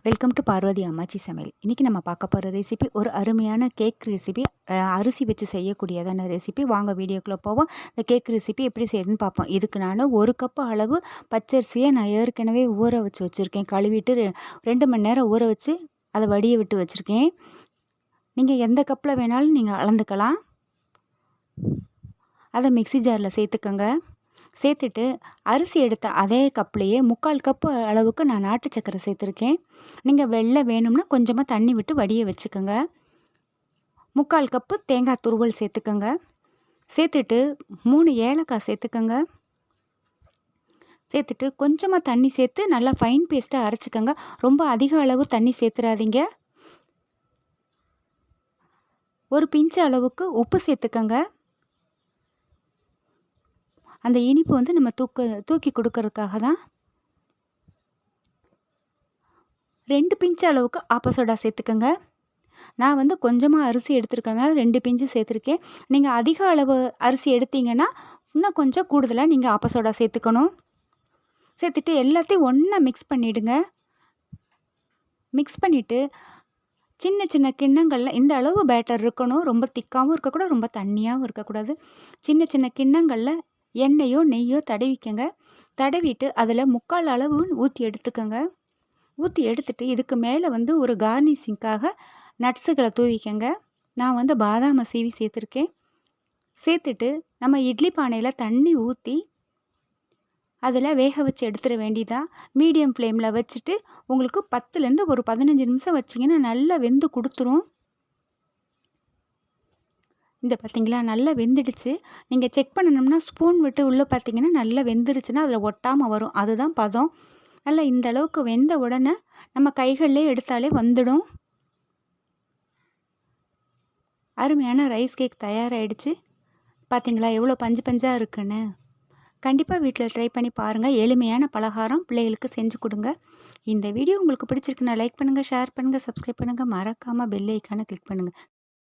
Welcome to Parvati அம்மாச்சி சமையல். இன்றைக்கி நம்ம பார்க்க போகிற ரெசிபி ஒரு அருமையான கேக் ரெசிபி. அரிசி வச்சு செய்யக்கூடியதான ரெசிபி. வாங்க வீடியோக்குள்ளே போவோம். இந்த கேக் ரெசிபி எப்படி செய்யறதுன்னு பார்ப்போம். இதுக்கு நான் 1 கப் அளவு பச்சரிசியை நான் ஏற்கனவே ஊற வச்சுருக்கேன். கழுவிட்டு 2 மணி நேரம் ஊற வச்சு அதை வடிய விட்டு வச்சுருக்கேன். நீங்கள் எந்த கப்பில் வேணாலும் நீங்கள் அளந்துக்கலாம். அதை மிக்ஸி ஜாரில் சேர்த்துக்கோங்க. சேர்த்துட்டு அரிசி எடுத்த அதே கப்லேயே 3/4 கப்பு அளவுக்கு நான் நாட்டு சர்க்கரை சேர்த்துருக்கேன். நீங்கள் வெள்ளை வேணும்னா கொஞ்சமாக தண்ணி விட்டு வடிய வச்சுக்கோங்க. 3/4 கப்பு தேங்காய் துருவல் சேர்த்துக்கோங்க. சேர்த்துட்டு 3 ஏலக்காய் சேர்த்துக்கோங்க. சேர்த்துட்டு கொஞ்சமாக தண்ணி சேர்த்து நல்லா ஃபைன் பேஸ்ட்டாக அரைச்சிக்கோங்க. ரொம்ப அதிக அளவு தண்ணி சேர்த்துறாதீங்க. ஒரு பிஞ்சு அளவுக்கு உப்பு சேர்த்துக்கோங்க. அந்த இனிப்பு வந்து நம்ம தூக்கி கொடுக்கறதுக்காக தான். 2 பிஞ்சு அளவுக்கு ஆப்ப சோடா சேர்த்துக்கோங்க. நான் வந்து கொஞ்சமாக அரிசி எடுத்துருக்கனால 2 பிஞ்சு சேர்த்துருக்கேன். நீங்கள் அதிக அளவு அரிசி எடுத்தீங்கன்னா இன்னும் கொஞ்சம் கூடுதலாக நீங்கள் ஆப்ப சோடா சேர்த்துக்கணும். சேர்த்துட்டு எல்லாத்தையும் ஒன்றா மிக்ஸ் பண்ணிவிடுங்க. மிக்ஸ் பண்ணிவிட்டு சின்ன சின்ன கிண்ணங்களில் இந்த அளவு பேட்டர் இருக்கணும். ரொம்ப திக்காகவும் இருக்கக்கூடாது, ரொம்ப தண்ணியாகவும் இருக்கக்கூடாது. சின்ன சின்ன கிண்ணங்களில் எண்ணெயோ நெய்யோ தடவிக்கங்க. தடவிட்டு அதில் 3/4 அளவு ஊற்றி எடுத்துக்கோங்க. ஊற்றி எடுத்துட்டு இதுக்கு மேலே வந்து ஒரு கார்னிஷிங்காக நட்ஸுகளை தூவிக்கங்க. நான் வந்து பாதாமை சீவி சேர்த்துருக்கேன். சேர்த்துட்டு நம்ம இட்லி பானையில் தண்ணி ஊற்றி அதில் வேக வச்சு எடுத்துட வேண்டியதான். மீடியம் ஃப்ளேமில் வச்சுட்டு உங்களுக்கு 10லேருந்து ஒரு 15 நிமிஷம் வச்சிங்கன்னா நல்லா வெந்து கொடுத்துரும். இந்த பார்த்திங்களா நல்லா வெந்துடுச்சு. நீங்கள் செக் பண்ணணும்னா ஸ்பூன் விட்டு உள்ளே பார்த்திங்கன்னா நல்லா வெந்துடுச்சுன்னா அதில் ஒட்டாமல் வரும். அதுதான் பதம். நல்லா இந்த அளவுக்கு வெந்த உடனே நம்ம கைகளிலே எடுத்தாலே வந்துடும். அருமையான ரைஸ் கேக் தயாராகிடுச்சு. பார்த்திங்களா எவ்வளோ பஞ்சு பஞ்சாக இருக்குன்னு. கண்டிப்பாக வீட்டில் ட்ரை பண்ணி பாருங்கள். எளிமையான பலகாரம் பிள்ளைகளுக்கு செஞ்சு கொடுங்க. இந்த வீடியோ உங்களுக்கு பிடிச்சிருக்குன்னா லைக் பண்ணுங்கள், ஷேர் பண்ணுங்கள், சப்ஸ்கிரைப் பண்ணுங்கள். மறக்காமல் பெல் ஐக்கானை கிளிக் பண்ணுங்கள்.